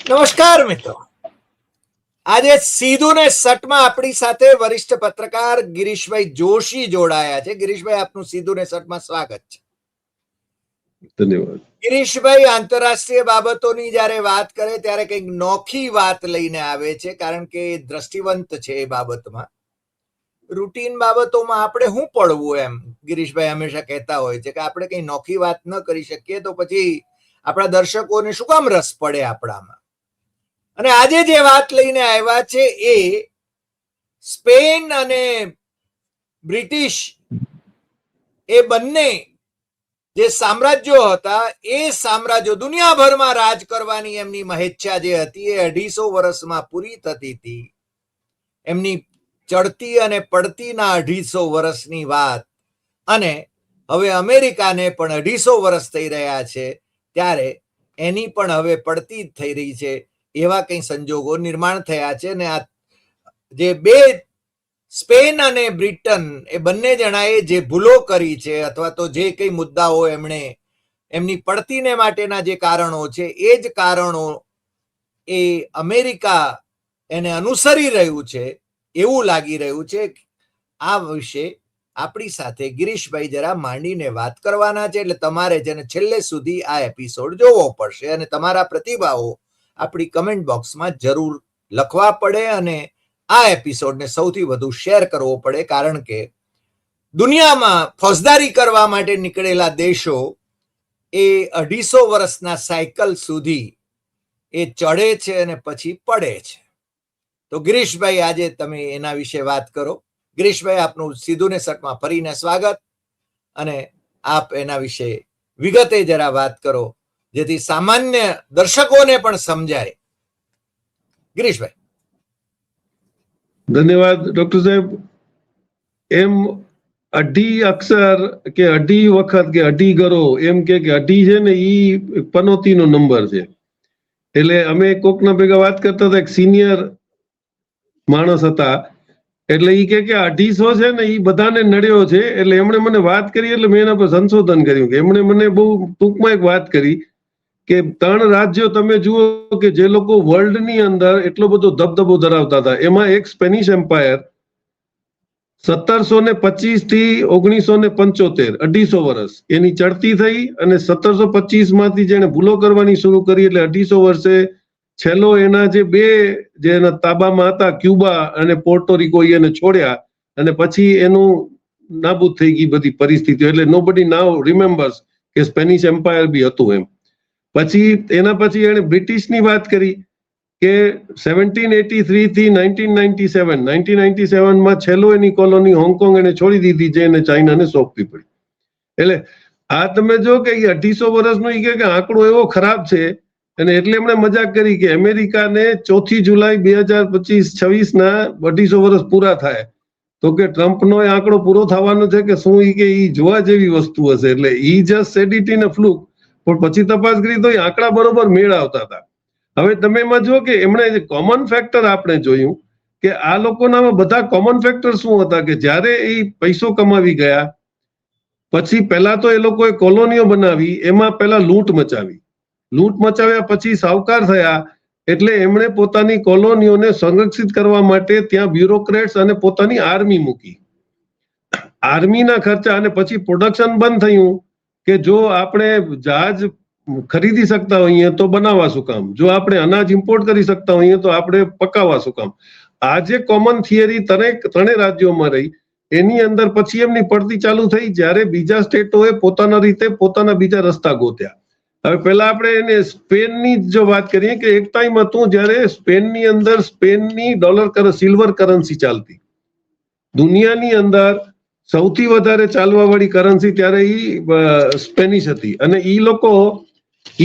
નમસ્કાર મિત્રો, આજે સીધું ને સટમાં આપણી સાથે વરિષ્ઠ પત્રકાર ગિરીશભાઈ જોશી જોડાયા છે. ગિરીશભાઈ, આપનું સીધું ને સટમાં સ્વાગત છે. ધન્યવાદ. ગિરીશભાઈ આંતરરાષ્ટ્રીય બાબતોની જ્યારે વાત કરે ત્યારે કંઈક નોખી વાત લઈને આવે છે, કારણ કે દ્રષ્ટિવંત છે એ બાબતમાં. રૂટીન બાબતોમાં આપણે શું પડવું, એમ ગિરીશભાઈ હંમેશા કહેતા હોય છે કે આપણે કઈ નોખી વાત ન કરી શકીએ તો પછી આપણા દર્શકોને શું કામ રસ પડે આપણામાં. અને આજે જે વાત લઈને આવ્યા છે એ સ્પેન અને બ્રિટિશ એ બંને જે સામ્રાજ્યો હતા એ સામ્રાજ્યો દુનિયાભરમાં રાજ કરવાની એમની મહેચ્છા જે હતી એ 250 વર્ષમાં પૂરી થતી હતી. એમની ચડતી અને પડતીના 250 વર્ષની વાત, અને હવે અમેરિકાને પણ 250 વર્ષ થઈ રહ્યા છે, ત્યારે એની પણ હવે પડતી જ થઈ રહી છે. એવા કઈ સંજોગો નિર્માણ થયા છે. અને આ જે બે સ્પેન અને બ્રિટન એ બંને જણાએ જે ભૂલો કરી છે, અથવા તો જે કઈ મુદ્દાઓ એમણે એમની પડતીને માટેના જે કારણો છે એ જ કારણો એ અમેરિકા એને અનુસરી રહ્યું છે એવું લાગી રહ્યું છે. આ વિશે આપણી સાથે ગિરીશભાઈ જરા માંડીને વાત કરવાના છે, એટલે તમારે જેને છેલ્લે સુધી આ એપિસોડ જોવો પડશે અને તમારા પ્રતિભાવો આપણી કમેન્ટ બોક્સમાં જરૂર લખવા પડે અને આ એપિસોડને સૌથી વધુ શેર કરવો પડે, કારણ કે દુનિયામાં ફોજદારી કરવા માટે નીકળેલા દેશો એ 250 વર્ષના સાયકલ સુધી એ ચડે છે અને પછી પડે છે. તો ગિરીશભાઈ, આજે તમે એના વિશે વાત કરો. ગિરીશભાઈ, આપનું સીધું ને સટમાં ફરીને સ્વાગત, અને આપ એના વિશે વિગતે જરા વાત કરો જેથી સામાન્ય દર્શકોને પણ સમજાય. ગિરીશભાઈ. ધન્યવાદ ડોક્ટર સાહેબ. એમ અઢી અક્ષર કે અઢી વખત કે અઢી ગરો એમ કે અઢી છે ને ઈ પનોતીનો નંબર છે. એટલે અમે કોકના ભેગા વાત કરતા હતા, એક સિનિયર માણસ હતા, એટલે ઈ કે 250 છે ને ઈ બધાને નડ્યો છે. એટલે એમણે મને વાત કરી, એટલે મેં એના પર સંશોધન કર્યું. કે એમણે મને બહુ ટૂંકમાં એક વાત કરી કે 3 રાજ્યો તમે જુઓ કે જે લોકો વર્લ્ડની અંદર એટલો બધો દબદબો ધરાવતા હતા, એમાં એક સ્પેનિશ એમ્પાયર 1725 થી 1975, 250 વર્ષ એની ચડતી થઈ, અને 1725 માંથી જેને ભૂલો કરવાની શરૂ કરી, એટલે 250 વર્ષે છેલ્લો એના જે બે જે એના તાબામાં હતા, ક્યુબા અને પોર્ટોરિકો, એને છોડ્યા, અને પછી એનું નાબૂદ થઈ ગઈ બધી પરિસ્થિતિઓ. એટલે નોબડી નાઉ રિમેમ્બર્સ કે સ્પેનિશ એમ્પાયર બી હતું એમ. પછી એના પછી એને બ્રિટિશની વાત કરી કે 1783 થી 1997 માં છેલ્લો એની કોલોની હોંગકોંગ એને છોડી દીધી, જે એને ચાઇનાને સોંપવી પડી. એટલે આ તમે જો કે 250 વર્ષનો ઈ કે આંકડો એવો ખરાબ છે. અને એટલે એમણે મજાક કરી કે અમેરિકાને 4 જુલાઈ 2026 ના 250 વર્ષ પૂરા થાય તો કે ટ્રમ્પનો આંકડો પૂરો થવાનો છે કે શું, ઈ કે ઈ જોવા જેવી વસ્તુ હશે. એટલે ઈ just said it in a fluke. પણ પછી તપાસ કરી તો આંકડા બરોબર મેળ આવતા હતા. હવે તમે એમાં જો કે એમણે કોમન ફેક્ટર આપણે જોયું કે આ લોકોના બધા કોમન ફેક્ટર શું હતા કે જ્યારે એ પૈસો કમાવી ગયા પછી પહેલા તો એ લોકોએ કોલોનીઓ બનાવી, એમાં પહેલા લૂંટ મચાવ્યા, પછી સાવકાર થયા, એટલે એમણે પોતાની કોલોનીઓને સંરક્ષિત કરવા માટે ત્યાં બ્યુરોક્રેટ્સ અને પોતાની આર્મી મૂકી. આર્મીના ખર્ચા, અને પછી પ્રોડક્શન બંધ થયું કે જો આપણે જહાજ ખરીદી શકતા હોઈએ તો બનાવવા શું કામ, જો આપણે અનાજ ઇમ્પોર્ટ કરી શકતા હોઈએ તો આપણે પકાવવા શું કામ. આ જે કોમન થિયરી ત્રણેય રાજ્યોમાં રહી, એની અંદર પછી એમની પડતી ચાલુ થઈ જ્યારે બીજા સ્ટેટોએ પોતાના રીતે પોતાના બીજા રસ્તા ગોત્યા. હવે પહેલા આપણે એને સ્પેનની જો વાત કરીએ કે એક ટાઈમ હતું જ્યારે સ્પેનની અંદર સ્પેનની સિલ્વર કરન્સી ચાલતી, દુનિયાની અંદર સૌથી વધારે ચાલવા વાળી કરન્સી ત્યારે ઈ સ્પેનિશ હતી. અને ઈ લોકો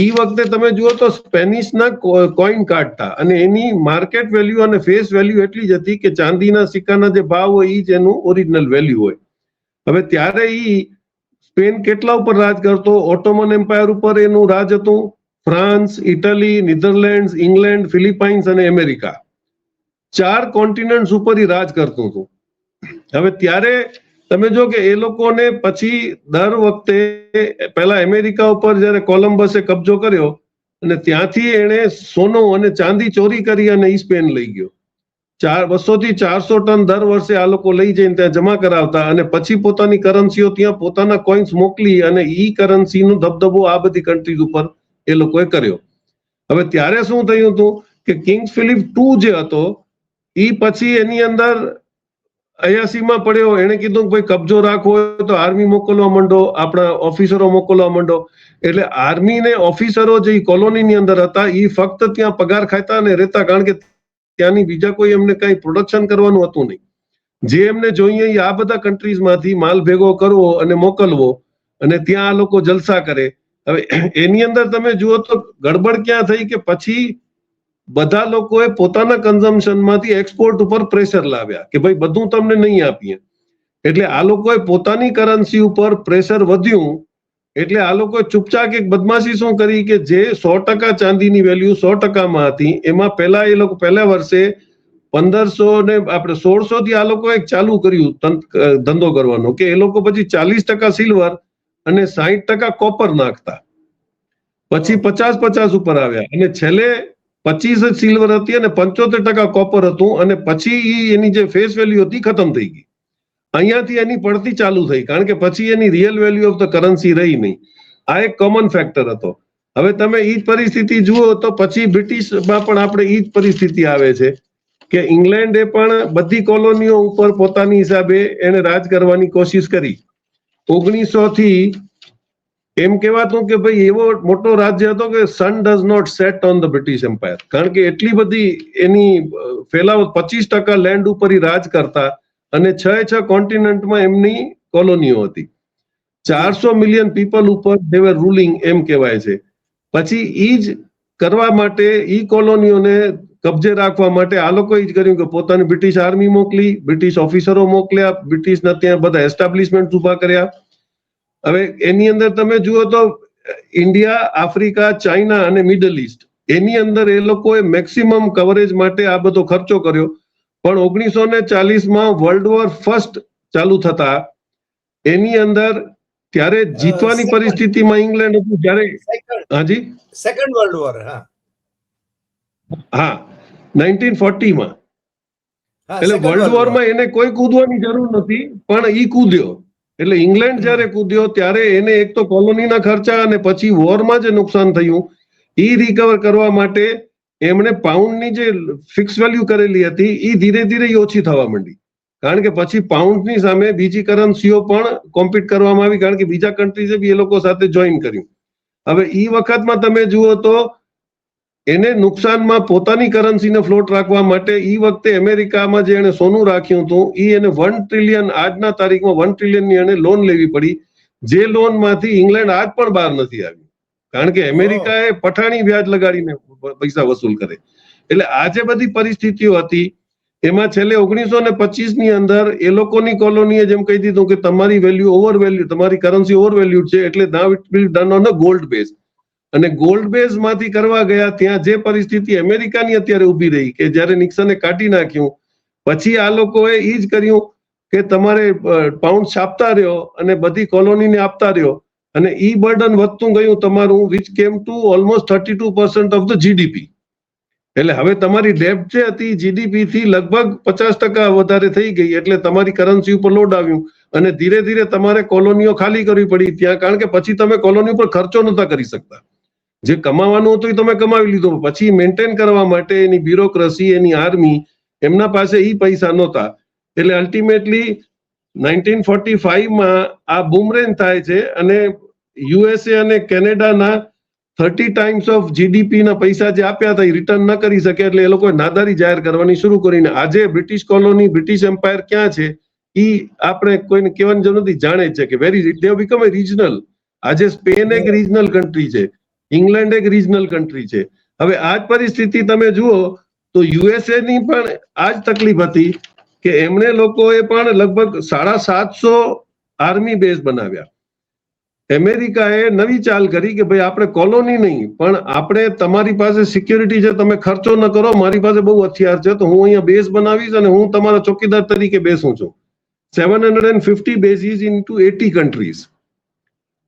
ઈ વખતે તમે જુઓ તો સ્પેનિશના કોઈન કાઢતા, અને એની માર્કેટ વેલ્યુ અને ફેસ વેલ્યુ એટલી જ હતી કે ચાંદીના સિક્કાના જે ભાવ હોય ઈ જ એનું ઓરિજિનલ વેલ્યુ હોય. હવે ત્યારે ઈ સ્પેન કેટલા ઉપર રાજ કરતો? ઓટોમન એમ્પાયર ઉપર એનું રાજ હતું. France, Italy, Netherland, England, Philippines અને અમેરિકા, 4 કોન્ટિનેન્ટ્સ ઉપર ઈ રાજ કરતું હતું. હવે ત્યારે તમે જો કે એ લોકોને પછી દર વખતે પહેલા અમેરિકા ઉપર જયારે કોલમ્બસે કબજો કર્યો અને ત્યાંથી એણે સોનું અને ચાંદી ચોરી કરી અને ઈ સ્પેન લઈ ગયો. 200 થી 400 ટન દર વર્ષે આ લોકો લઈ જઈને ત્યાં જમા કરાવતા અને પછી પોતાની કરન્સીઓ ત્યાં પોતાના કોઈન્સ મોકલી અને ઈ કરન્સીનો દબદબો આ બધી કન્ટ્રીઝ ઉપર એ લોકોએ કર્યો. હવે ત્યારે શું થયું હતું કે કિંગ્સ ફિલિપ II જે હતો ઈ પછી એની અંદર 88માં પડ્યો. એને કીધું કે ભાઈ કબજો રાખવો હોય તો આર્મી મોકલવા માંડો, આપણા ઓફિસરો મોકલવા માંડો. એટલે આર્મી ને ઓફિસરો જે કોલોનીની અંદર હતા એ ફક્ત ત્યાં પગાર ખાતા અને રહેતા, કારણ કે ત્યાંની બીજા કોઈ એમને કઈ પ્રોડક્શન કરવાનું હતું નહીં. જે એમને જોઈએ એ આ બધા કન્ટ્રીઝમાંથી માલ ભેગો કરવો અને મોકલવો અને ત્યાં આ લોકો જલસા કરે. હવે એની અંદર તમે જુઓ તો ગડબડ ક્યાં થઈ કે પછી બધા લોકોએ પોતાના કન્ઝમ્પશનમાંથી એક્સપોર્ટ ઉપર પ્રેશર લાવ્યા કે ભાઈ બધું તમને નહીં આપીએ. એટલે આ લોકોએ પોતાની કરન્સી ઉપર પ્રેશર વધ્યું. એટલે આ લોકોએ ચૂપચાપ એક બદમાશી શું કરી કે જે 100% ચાંદીની વેલ્યુ 100%માં હતી એમાં પહેલા વર્ષે 1500 ને આપણે 1600 થી આ લોકો એક ચાલુ કર્યું ધંધો કરવાનો કે એ લોકો પછી 40% સિલ્વર અને 60% કોપર નાખતા. પછી 50-50 ઉપર આવ્યા અને છેલ્લે 25 સિલ્વર હતી અને 75% કોપર હતું અને પછી એની જે ફેસ વેલ્યુ હતી ખતમ થઈ ગઈ. અહીંયાથી એની પડતી ચાલુ થઈ, કારણ કે પછી એની real value of the currency રહી નહીં. આ એક કોમન ફેક્ટર હતો. હવે તમે ઈ જ પરિસ્થિતિ જુઓ તો પછી બ્રિટિશમાં પણ આપણે ઈ જ પરિસ્થિતિ આવે છે કે ઇંગ્લેન્ડે પણ બધી કોલોનીઓ ઉપર પોતાની હિસાબે એને રાજ કરવાની કોશિશ કરી. 1900 થી એમ કહેવાતું કે ભાઈ એવો મોટો રાજ્ય હતો કે sun does not set on the British empire, કારણ કે એટલી બધી એની ફેલાવો 25% લેન્ડ ઉપર રાજ કરતા અને 6 કોન્ટિનેન્ટમાં એમની કોલોનીઓ હતી. 400 મિલિયન પીપલ ઉપર દે વર રૂલિંગ એમ કહેવાય છે. પછી ઈ જ કરવા માટે ઈ કોલોનીઓને કબજે રાખવા માટે આ લોકોએ જ કર્યું કે પોતાની બ્રિટિશ આર્મી મોકલી, બ્રિટિશ ઓફિસરો મોકલ્યા, બ્રિટિશના ત્યાં બધા એસ્ટાબ્લિશમેન્ટ ઉભા કર્યા. હવે એની અંદર તમે જુઓ તો ઇન્ડિયા, આફ્રિકા, ચાઇના અને મિડલ ઈસ્ટ એની અંદર એ લોકોએ મેક્સિમમ કવરેજ માટે આ બધો ખર્ચો કર્યો. પણ 1940માં વર્લ્ડ વોર ફર્સ્ટ ચાલુ થતા એની અંદર ત્યારે જીતવાની પરિસ્થિતિમાં ઇંગ્લેન્ડ હતું. જ્યારે હાજી સેકન્ડ વર્લ્ડ વોર, હા 1940માં, એટલે વર્લ્ડ વોરમાં એને કોઈ કૂદવાની જરૂર નથી પણ ઈ કૂદ્યો. એટલે ઇંગ્લેન્ડ જયારે કૂદ્યો ત્યારે એને એક તો કોલોનીના ખર્ચા અને પછી વોરમાં જે નુકસાન થયું ઈ રિકવર કરવા માટે એમણે પાઉન્ડની જે ફિક્સ વેલ્યુ કરેલી હતી ઈ ધીરે ધીરે ઓછી થવા માંડી, કારણ કે પછી પાઉન્ડની સામે બીજી કરન્સીઓ પણ કોમ્પીટ કરવામાં આવી, કારણ કે બીજા કન્ટ્રીઝે બી એ લોકો સાથે જોઈન કર્યું. હવે ઈ વખતમાં તમે જુઓ તો એને નુકસાનમાં પોતાની કરન્સીને ફ્લોટ રાખવા માટે ઈ વખતે અમેરિકામાં જે એને સોનું રાખ્યું હતું ઈ એને 1 ટ્રિલિયન આજના તારીખમાં 1 ટ્રિલિયનની એને લોન લેવી પડી, જે લોનમાંથી ઇંગ્લેન્ડ આજ પણ બહાર નથી આવ્યું, કારણ કે અમેરિકાએ પઠાણી વ્યાજ લગાડીને પૈસા વસૂલ કરે. એટલે આ જે બધી પરિસ્થિતિઓ હતી એમાં છેલ્લે 1925ની અંદર એ લોકોની કોલોનીએ જેમ કહી દીધું કે તમારી વેલ્યુ ઓવર વેલ્યુ, તમારી કરન્સી ઓવર વેલ્યુડ છે, એટલે now it will done on a gold base. અને ગોલ્ડ બેઝ માંથી કરવા ગયા ત્યાં જે પરિસ્થિતિ અમેરિકાની અત્યારે ઉભી રહી કે જ્યારે નિક્સને કાઢી નાખ્યું પછી આ લોકોએ ઈ જ કર્યું કે તમારે પાઉન્ડ છાપતા રહ્યો અને બધી કોલોનીને આપતા રહ્યો અને ઈ બર્ડન વધતું ગયું તમારું, which came to almost 32% of the GDP. એટલે હવે તમારી ડેપ્ટ જે હતી જીડીપી થી લગભગ 50% વધારે થઈ ગઈ, એટલે તમારી કરન્સી ઉપર લોડ આવ્યું અને ધીરે ધીરે તમારે કોલોનીઓ ખાલી કરવી પડી ત્યાં, કારણ કે પછી તમે કોલોની ઉપર ખર્ચો નહોતા કરી શકતા. જે કમાવાનું હતું એ તમે કમાવી લીધું, પછી મેન્ટેન કરવા માટે એની બ્યુરોક્રસી, એની આર્મી, એમના પાસે ઈ પૈસા નહોતા. એટલે અલ્ટિમેટલી 1945માં આ બૂમરેંગ થાય છે અને યુએસએ અને કેનેડાના 30 ટાઈમ્સ ઓફ જીડીપી ના પૈસા જે આપ્યા હતા એ રિટર્ન ન કરી શકે, એટલે એ લોકોએ નાદારી જાહેર કરવાની શરૂ કરીને આજે બ્રિટિશ કોલોની, બ્રિટિશ એમ્પાયર ક્યાં છે ઈ આપણે કોઈને કહેવાની જરૂર નથી, જાણે છે કે very they have become A regional. આજે સ્પેન એક રિજનલ કન્ટ્રી છે, ઇંગ્લેન્ડ એક રિજનલ કન્ટ્રી છે. હવે આ જ પરિસ્થિતિ તમે જુઓ તો યુએસએ ની પણ આ જ તકલીફ હતી કે એમણે લોકોએ પણ લગભગ 750 આર્મી બેઝ બનાવ્યા. અમેરિકાએ નવી ચાલ કરી કે ભાઈ આપણે કોલોની નહીં પણ આપણે તમારી પાસે સિક્યોરિટી છે, તમે ખર્ચો ન કરો, મારી પાસે બહુ હથિયાર છે તો હું અહીંયા બેઝ બનાવીશ અને હું તમારા ચોકીદાર તરીકે બેસું છું. 750 બેઝીસ ઇન ટુ 80 કન્ટ્રીઝ.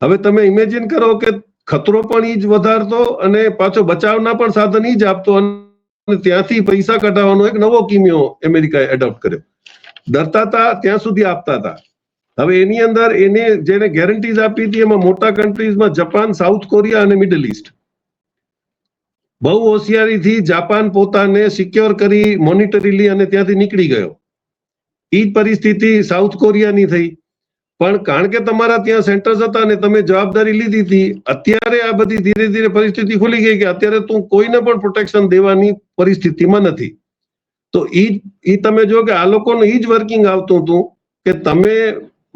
હવે તમે ઇમેજિન કરો કે ખતરો પણ ઈ જ વધારતો અને પાછો બચાવના પણ સાધન ઈ જ આપતો અને ત્યાંથી પૈસા કઢાવવાનો એક નવો કિમિયો અમેરિકાએ એડોપ્ટ કર્યો. ડરતા હતા ત્યાં સુધી આપતા હતા. હવે એની અંદર એને જેને ગેરંટીઝ આપી હતી એમાં મોટા કન્ટ્રીઝમાં જાપાન, સાઉથ કોરિયા અને મિડલ ઈસ્ટ. બહુ હોશિયારીથી જાપાન પોતાને સિક્યોર કરી મોનિટરીલી અને ત્યાંથી નીકળી ગયો. એ જ પરિસ્થિતિ સાઉથ કોરિયાની થઈ. પણ કારણ કે તમારા ત્યાં સેન્ટર્સ હતા ને તમે જવાબદારી લીધી હતી, અત્યારે આ બધી ધીરે ધીરે પરિસ્થિતિ ખુલી ગઈ કે અત્યારે તું કોઈને પણ પ્રોટેક્શન દેવાની પરિસ્થિતિમાં નથી. તો ઈ તમે જો કે આ લોકોનું ઈ જ વર્કિંગ આવતું હતું કે તમે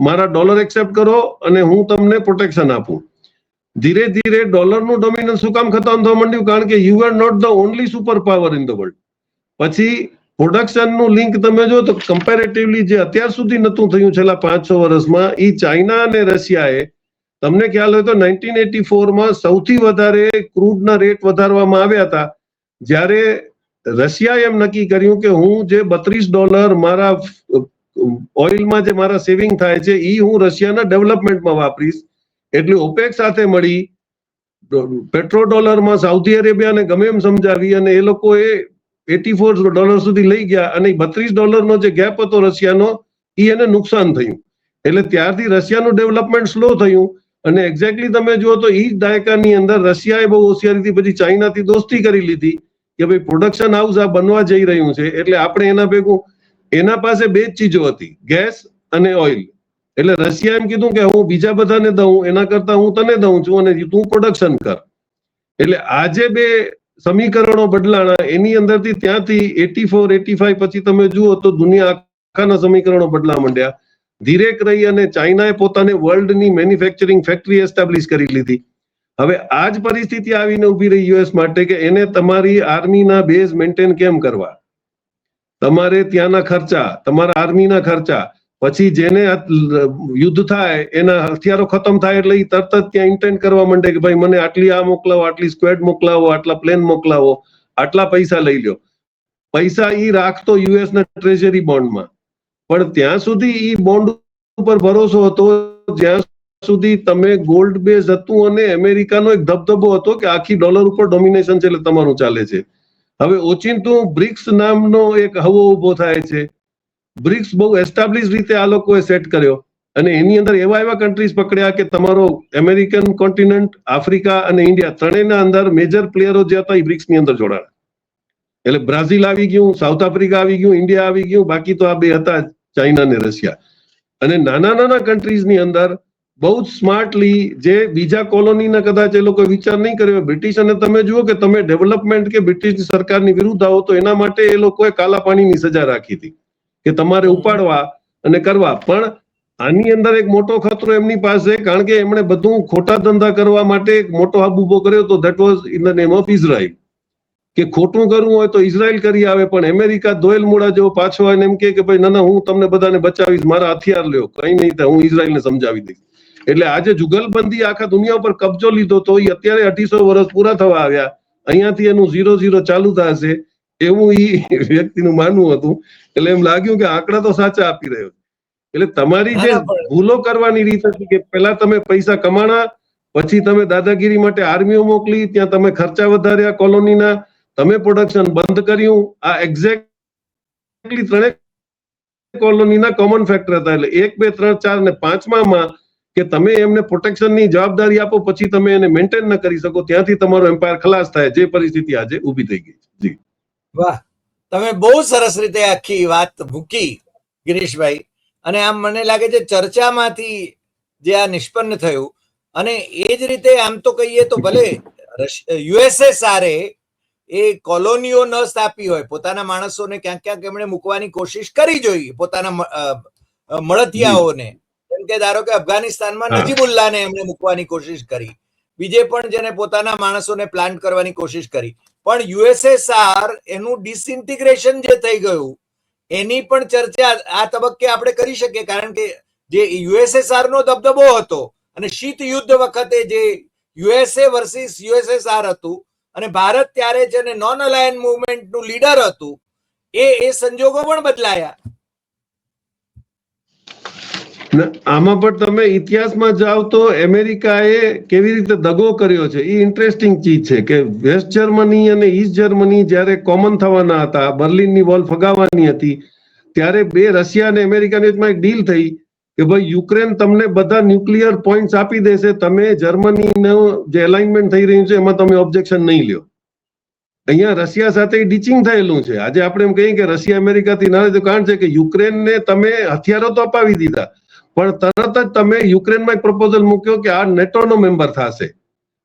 મારા ડોલર એક્સેપ્ટ કરો અને હું તમને પ્રોટેક્શન આપું. ધીરે ધીરે ડોલરનું ડોમિનન્સ શું કામ ખતમ થવા માંડ્યું? કારણ કે you are not the only super power in the world. પછી પ્રોડક્શનનું લિંક તમે જો તો કમ્પેરેટિવલી જે અત્યાર સુધી નતું થયું છેલ્લા 5-6 વર્ષમાં, ઈ ચાઇના અને રશિયાએ, તમને ખ્યાલ હોય તો 1984માં સૌથી વધારે ક્રૂડના રેટ વધારવામાં આવ્યા હતા, જ્યારે રશિયાએ એમ નક્કી કર્યું કે હું જે $32 મારા ઓઇલમાં જે મારા સેવિંગ થાય છે ઈ હું રશિયાના ડેવલપમેન્ટમાં વાપરીશ. એટલે ઓપેક સાથે મળી $1 સાઉદી અરેબિયાને ગમે એમ સમજાવી અને એ લોકોએ $84 સુધી લઈ ગયા અને $32 જે ગેપ હતો રશિયાનો, એ એને નુકસાન થયું. એટલે ત્યારથી રશિયાનું ડેવલપમેન્ટ સ્લો થયું અને એક્ઝેક્ટલી તમે જુઓ તો એ જ દાયકાની અંદર રશિયાએ બહુ હોશિયારીથી પછી ચાઇનાથી દોસ્તી કરી લીધી કે ભાઈ પ્રોડક્શન હાઉસ આ બનવા જઈ રહ્યું છે, એટલે આપણે એના ભેગું, એના પાસે બે જ ચીજો હતી, ગેસ અને ઓઇલ. એટલે રશિયા એમ કીધું કે હું બીજા બધાને દઉં એના કરતા હું તને દઉં છું અને તું પ્રોડક્શન કર. એટલે આજે બે સમીકરણો બદલાણા. એની અંદરથી ત્યાંથી 84-85 પછી તમે જુઓ તો દુનિયા આખાના સમીકરણો બદલા માંડ્યા. ધીરેક રહી અને ચાઇનાએ પોતાને વર્લ્ડની મેન્યુફેક્ચરિંગ ફેક્ટરી એસ્ટાબ્લિશ કરી લીધી. હવે આ જ પરિસ્થિતિ આવીને ઉભી રહી યુએસ માટે કે એને તમારી આર્મીના બેઝ મેન્ટેન કેમ કરવા, તમારે ત્યાંના ખર્ચા, તમારા આર્મીના ખર્ચા, પછી જેને યુદ્ધ થાય એના હથિયારો ખતમ થાય એટલે એ તરત જ ત્યાં ઇન્ટેન્ડ કરવા માંડે કે ભાઈ મને આટલી આ મોકલાવો, આટલી સ્ક્વેડ મોકલાવો, આટલા પ્લેન મોકલાવો, આટલા પૈસા લઈ લ્યો. પૈસા ઈ રાખતો યુએસના ટ્રેઝરી બોન્ડમાં, પણ ત્યાં સુધી ઈ બોન્ડ ઉપર ભરોસો હતો જ્યાં સુધી તમે ગોલ્ડ બેઝ હતું અને અમેરિકાનો એક ધબધબો હતો કે આખી ડોલર ઉપર ડોમિનેશન છે એટલે તમારું ચાલે છે. હવે ઓચિંતું બ્રિક્સ નામનો એક હવો ઉભો થાય છે. બ્રિક્સ બહુ એસ્ટાબ્લિશ રીતે આ લોકોએ સેટ કર્યો અને એની અંદર એવા કન્ટ્રીઝ પકડ્યા કે તમારો અમેરિકન કોન્ટિનેન્ટ, આફ્રિકા અને ઇન્ડિયા ત્રણેયના અંદર મેજર પ્લેયરો જે હતા એ બ્રિક્સની અંદર જોડાયા. એટલે બ્રાઝિલ આવી ગયું, સાઉથ આફ્રિકા આવી ગયું, ઇન્ડિયા આવી ગયું, બાકી તો આ બે હતા ચાઇના અને રશિયા. અને નાના નાના કન્ટ્રીઝની અંદર બહુ જ સ્માર્ટલી, જે બીજા કોલોનીના કદાચ એ લોકો વિચાર નહીં કર્યો, બ્રિટિશ, અને તમે જુઓ કે તમે ડેવલપમેન્ટ કે બ્રિટિશ સરકારની વિરુદ્ધ આવો તો એના માટે એ લોકોએ કાલા પાણીની સજા રાખી હતી કે તમારે ઉપાડવા અને કરવા. પણ આની અંદર એક મોટો ખતરો એમની પાસે, કારણ કે એમણે બધું ખોટા ધંધા કરવા માટે એક મોટો હબ ઉભો કર્યો હતો, that was in the name of Israel. કે ખોટું કરવું હોય તો ઇઝરાયલ કરી આવે, પણ અમેરિકા દોયલ મૂળા જેવો પાછો આવીને એમ કે ભાઈ ના હું તમને બધાને બચાવીશ, મારા હથિયાર લ્યો, કઈ નહીં થાય, હું ઇઝરાયલને સમજાવી દઈશ. એટલે આજે જુગલબંધી આખા દુનિયા ઉપર કબજો લીધો તો એ અત્યારે 250 વર્ષ પૂરા થવા આવ્યા, અહીંયાથી એનું 0-0 ચાલુ થશે એવું ઈ વ્યક્તિનું માનવું હતું. એટલે એમ લાગ્યું કે આંકડા તો સાચા આપી રહ્યો છે. એટલે તમારી જે ભૂલો કરવાની રીત હતી કે પહેલા તમે પૈસા કમાણા, પછી તમે દાદાગીરી માટે આર્મીઓ મોકલી, ત્યાં તમે ખર્ચા વધાર્યા કોલોનીના, તમે પ્રોડક્શન બંધ કર્યું. આ એક્ઝેક્ટલી ત્રણેય કોલોનીના કોમન ફેક્ટર હતા. એટલે 1, 2, 3, 4 અને 5માં કે તમે એમને પ્રોટેક્શનની જવાબદારી આપો પછી તમે એને મેન્ટેન ન કરી શકો, ત્યાંથી તમારો એમ્પાયર ખલાસ થાય, જે પરિસ્થિતિ આજે ઊભી થઈ ગઈ. જી વાહ, તમે બહુ સરસ રીતે આખી વાત મૂકી ગિરીશભાઈ. અને આમ મને લાગે છે ચર્ચામાંથી જે આ નિષ્પન્ન થયું, અને એ જ રીતે આમ તો કહીએ તો ભલે યુએસએસઆર એ કોલોનીઓ ન સ્થાપી હોય, પોતાના માણસોને ક્યાંક ક્યાંક એમણે મૂકવાની કોશિશ કરી જોઈએ, પોતાના મળતિયાઓને. જેમ કે ધારો કે અફઘાનિસ્તાનમાં નજીબુલ્લાને એમણે મૂકવાની કોશિશ કરી, બીજે પણ જેને પોતાના માણસોને પ્લાન્ટ કરવાની કોશિશ કરી. પણ યુએસએસઆર એનું ડિસઇન્ટિગ્રેશન જે થઈ ગયું એની પણ ચર્ચા આ તબક્કે આપણે કરી શકીએ, કારણ કે જે યુએસએસઆર નો દબદબો હતો અને શીત યુદ્ધ વખતે જે યુએસએ વર્સિસ યુએસએસઆર હતું અને ભારત ત્યારે છે ને નોન અલાયન મુવમેન્ટનું લીડર હતું, એ સંજોગો પણ બદલાયા. આમાં પણ તમે ઇતિહાસમાં જાઓ તો અમેરિકાએ કેવી રીતે દગો કર્યો છે એ ઇન્ટરેસ્ટિંગ ચીજ છે કે વેસ્ટ જર્મની અને ઈસ્ટ જર્મની જ્યારે કોમન થવાના હતા, બર્લિનની વોલ ફગાવવાની હતી, ત્યારે બે રશિયા અને અમેરિકાની વચમાં એક ડીલ થઈ કે ભાઈ યુક્રેન તમને બધા ન્યુક્લિયર પોઈન્ટ્સ આપી દેશે, તમે જર્મનીનું જે એલાઇનમેન્ટ થઈ રહ્યું છે એમાં તમે ઓબ્જેક્શન નહીં લ્યો. અહીંયા રશિયા સાથે ડીચિંગ થયેલું છે. આજે આપણે એમ કહીએ કે રશિયા અમેરિકાથી ના, તો કારણ છે કે યુક્રેનને તમે હથિયારો તો અપાવી દીધા, પણ તરત જ તમે યુક્રેનમાં એક પ્રપોઝલ મૂક્યો કે આ નેટોનો મેમ્બર થશે.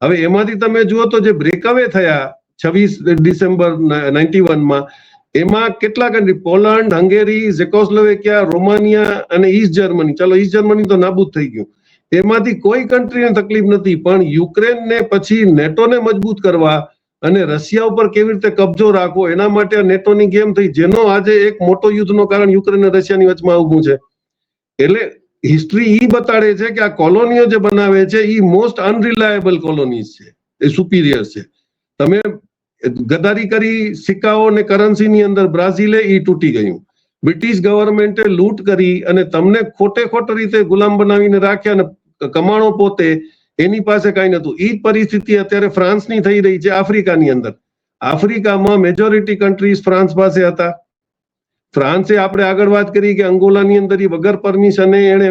હવે એમાંથી તમે જુઓ તો જે બ્રેકઅવે થયા 26 ડિસેમ્બર 91માં, એમાં કેટલા કન્ટ્રી, પોલેન્ડ, હંગેરી, ઝેકોસ્લોવેકિયા, રોમાનિયા અને ઈસ્ટ જર્મની, ચાલો ઈસ્ટ જર્મની તો નાબૂદ થઈ ગયું, એમાંથી કોઈ કન્ટ્રીને તકલીફ નથી. પણ યુક્રેનને પછી નેટોને મજબૂત કરવા અને રશિયા ઉપર કેવી રીતે કબજો રાખવો, એના માટે નેટોની ગેમ થઈ, જેનો આજે એક મોટો યુદ્ધનો કારણ યુક્રેન અને રશિયાની વચમાં ઊભું છે. એટલે હિસ્ટ્રી ઈ બતાડે છે કે આ કોલોનીઓ જે બનાવે છે એ મોસ્ટ અનરિલાયેબલ કોલોનીઝ છે, એ સુપીરિયર છે. તમે ગદ્દારી કરી સિક્કાઓ અને કરન્સીની અંદર, બ્રાઝિલે ઈ તૂટી ગયું. બ્રિટિશ ગવર્મેન્ટે લૂંટ કરી અને તમને ખોટે રીતે ગુલામ બનાવીને રાખ્યા અને કમાણો પોતે, એની પાસે કઈ નતું. ઈ પરિસ્થિતિ અત્યારે ફ્રાન્સની થઈ રહી છે આફ્રિકાની અંદર. આફ્રિકામાં મેજોરિટી કન્ટ્રીઝ ફ્રાન્સ પાસે હતા. ફ્રાન્સે આપણે આગળ વાત કરી કે અંગોલાની અંદર વગર પરમિશને એને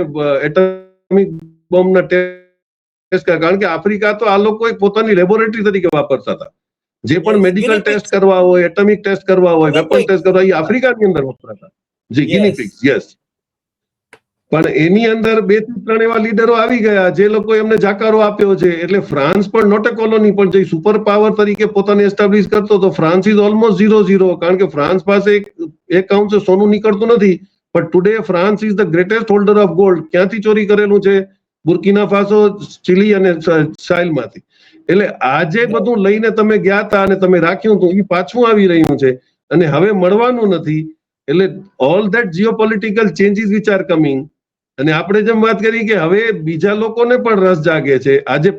એટમિક બોમ્બના ટેસ્ટ, કારણ કે આફ્રિકા તો આ લોકો પોતાની લેબોરેટરી તરીકે વાપરતા હતા. જે પણ મેડિકલ ટેસ્ટ કરવા હોય, એટમિક ટેસ્ટ કરવા હોય, વેપન ટેસ્ટ કરવા હોય, એ આફ્રિકાની અંદર વપરાતા. જી, ગિની પિગ્સ, યસ. પણ એની અંદર 2 થી 3 એવા લીડરો આવી ગયા જે લોકો એમને જાકારો આપ્યો છે. એટલે ફ્રાન્સ પણ નોટ એ કોલોની, પણ જે સુપર પાવર તરીકે પોતાને એસ્ટાબ્લિશ કરતો તો ફ્રાન્સ ઇઝ ઓલમોસ્ટ 0-0, કારણ કે ફ્રાન્સ પાસે એક અંશ સોનું નીકળતું નથી. પણ today France is the greatest holder of gold. ક્યાંથી ચોરી કરેલું છે? બુર્કિના ફાસો, ચીલી અને સાઇલમાંથી. એટલે આજે બધું લઈને તમે ગયા હતા અને તમે રાખ્યું હતું, એ પાછું આવી રહ્યું છે અને હવે મળવાનું નથી. એટલે all that geopolitical changes which are coming. અને આપણે જેમ વાત કરી કે હવે બીજા લોકોને પણ રસ જાગે છે. આજે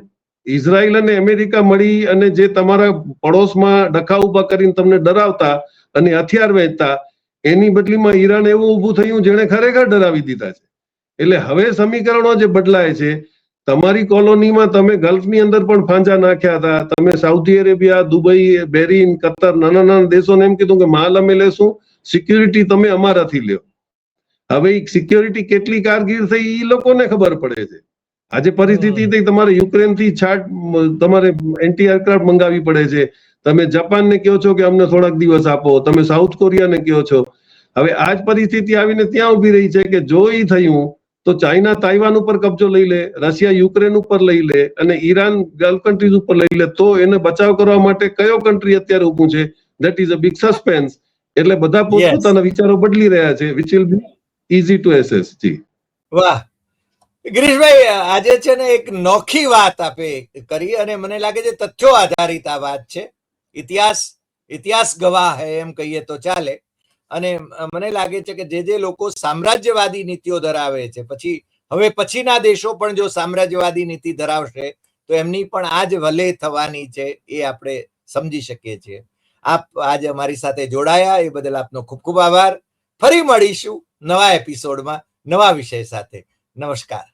ઇઝરાયલ અને અમેરિકા મળી અને જે તમારા પડોશમાં ડખા ઉભા કરીને તમને ડરાવતા અને હથિયાર વેચતા, એની બદલીમાં ઈરાન એવું ઊભું થયું જેણે ખરેખર ડરાવી દીધા છે. એટલે હવે સમીકરણો જે બદલાય છે, તમારી કોલોનીમાં તમે ગલ્ફની અંદર પણ ફાંજા નાખ્યા હતા, તમે Saudi Arabia, Dubai, Bahrain, Qatar, નાના દેશોને એમ કીધું કે માલ અમે લેશું, સિક્યુરિટી તમે અમારાથી લ્યો. હવે સિક્યોરિટી કેટલી કારગીર થઈ એ લોકોને ખબર પડે છે. આજે પરિસ્થિતિ તમારે યુક્રેનથી તમારે એન્ટી એરક્રાફ્ટ મંગાવી પડે છે. તમે જાપાનને કહો છો કે અમને થોડાક દિવસ આપો, તમે સાઉથ કોરિયાને કહો છો. હવે આ જ પરિસ્થિતિ આવીને ત્યાં ઉભી રહી છે કે જો એ થયું તો ચાઇના તાઇવાન ઉપર કબજો લઈ લે, રશિયા યુક્રેન ઉપર લઈ લે અને ઈરાન ગલ્ફ કન્ટ્રીઝ ઉપર લઈ લે, તો એને બચાવ કરવા માટે કયો કન્ટ્રી અત્યારે ઊભું છે? That is a big suspense. એટલે બધા પોતપોતાના વિચારો બદલી રહ્યા છે, which will be easy to assess. જી, વાહ ગિરીશભાઈ, આજે છે ને એક નોખી વાત આપે કરી અને મને લાગે છે તથ્યો આધારિત આ વાત છે. ઇતિહાસ ગવાહ હે એમ કહીએ તો ચાલે. અને મને લાગે છે કે જે લોકો સામ્રાજ્યવાદી નીતિઓ ધરાવે છે, હવે પછીના દેશો પણ જો સામ્રાજ્યવાદી નીતિ ધરાવશે તો એમની પણ આ જ વલે થવાની છે, એ આપણે સમજી શકીએ છીએ. આપ આજે અમારી સાથે જોડાયા એ બદલ આપનો ખૂબ ખૂબ આભાર. ફરી મળીશું નવા એપિસોડમાં નવા વિષય સાથે. નમસ્કાર.